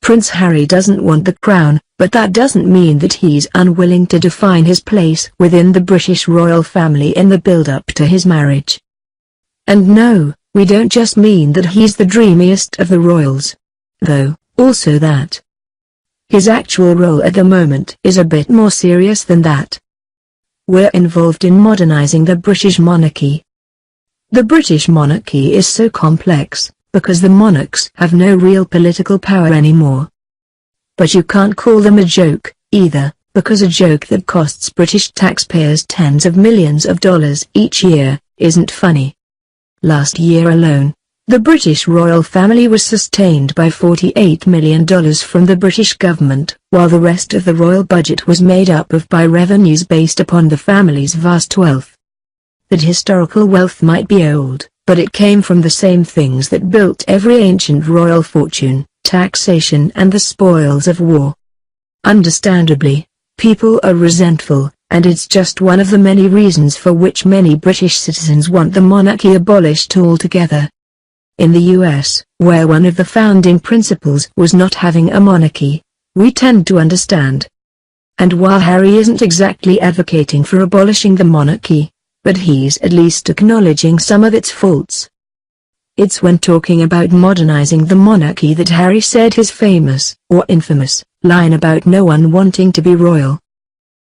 Prince Harry doesn't want the crown, but that doesn't mean that he's unwilling to define his place within the British royal family in the build-up to his marriage. And no, we don't just mean that he's the dreamiest of the royals. Though, also that his actual role at the moment is a bit more serious than that. We're involved in modernizing the British monarchy. The British monarchy is so complex, because the monarchs have no real political power anymore. But you can't call them a joke, either, because a joke that costs British taxpayers tens of millions of dollars each year, isn't funny. Last year alone, the British royal family was sustained by $48 million from the British government, while the rest of the royal budget was made up of by revenues based upon the family's vast wealth. That historical wealth might be old, but it came from the same things that built every ancient royal fortune: taxation and the spoils of war. Understandably, people are resentful, and it's just one of the many reasons for which many British citizens want the monarchy abolished altogether. In the US, where one of the founding principles was not having a monarchy, we tend to understand. And while Harry isn't exactly advocating for abolishing the monarchy, but he's at least acknowledging some of its faults. It's when talking about modernizing the monarchy that Harry said his famous, or infamous, line about no one wanting to be royal.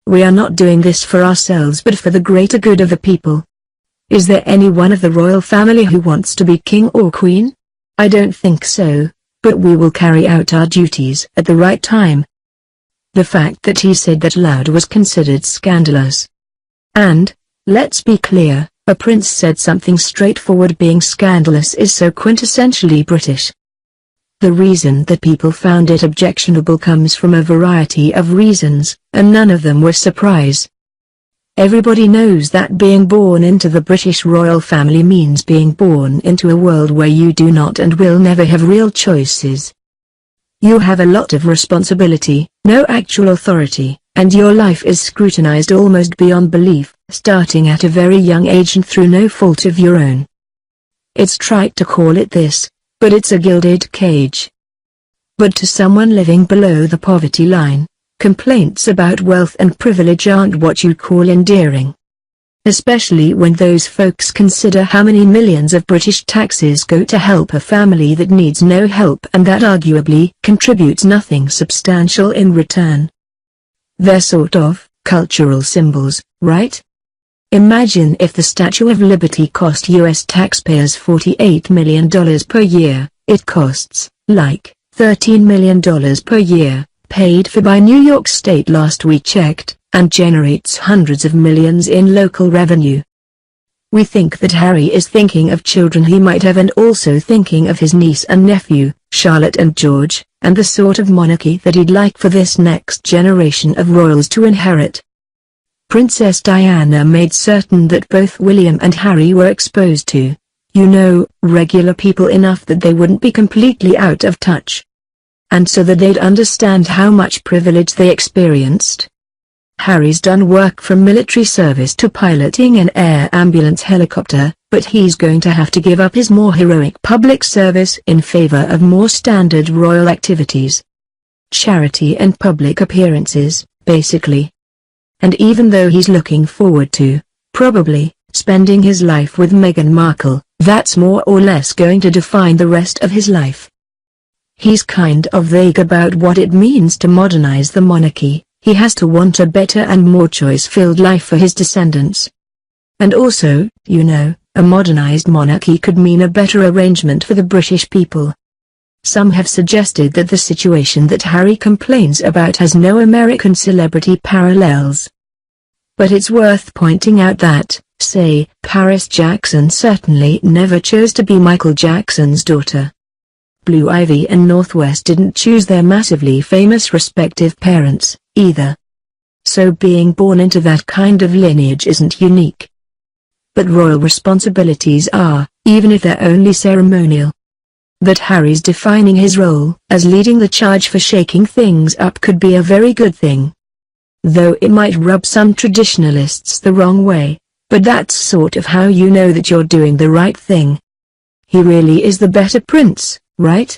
We are not doing this for ourselves but for the greater good of the people. Is there anyone of the royal family who wants to be king or queen? I don't think so, but we will carry out our duties at the right time. The fact that he said that loud was considered scandalous. And, let's be clear, a prince said something straightforward being scandalous is so quintessentially British. The reason that people found it objectionable comes from a variety of reasons, and none of them were surprise. Everybody knows that being born into the British royal family means being born into a world where you do not and will never have real choices. You have a lot of responsibility, no actual authority, and your life is scrutinized almost beyond belief, starting at a very young age and through no fault of your own. It's trite to call it this, but it's a gilded cage. But to someone living below the poverty line, complaints about wealth and privilege aren't what you'd call endearing. Especially when those folks consider how many millions of British taxes go to help a family that needs no help and that arguably contributes nothing substantial in return. They're sort of cultural symbols, right? Imagine if the Statue of Liberty cost US taxpayers $48 million per year. It costs, like, $13 million per year, paid for by New York State last we checked, and generates hundreds of millions in local revenue. We think that Harry is thinking of children he might have and also thinking of his niece and nephew, Charlotte and George, and the sort of monarchy that he'd like for this next generation of royals to inherit. Princess Diana made certain that both William and Harry were exposed to, regular people enough that they wouldn't be completely out of touch. And so that they'd understand how much privilege they experienced. Harry's done work from military service to piloting an air ambulance helicopter, but he's going to have to give up his more heroic public service in favor of more standard royal activities. Charity and public appearances, basically. And even though he's looking forward to, probably, spending his life with Meghan Markle, that's more or less going to define the rest of his life. He's kind of vague about what it means to modernize the monarchy. He has to want a better and more choice-filled life for his descendants. And also, a modernized monarchy could mean a better arrangement for the British people. Some have suggested that the situation that Harry complains about has no American celebrity parallels. But it's worth pointing out that, say, Paris Jackson certainly never chose to be Michael Jackson's daughter. Blue Ivy and Northwest didn't choose their massively famous respective parents, either. So being born into that kind of lineage isn't unique. But royal responsibilities are, even if they're only ceremonial. That Harry's defining his role as leading the charge for shaking things up could be a very good thing. Though it might rub some traditionalists the wrong way, but that's sort of how you know that you're doing the right thing. He really is the better prince, right?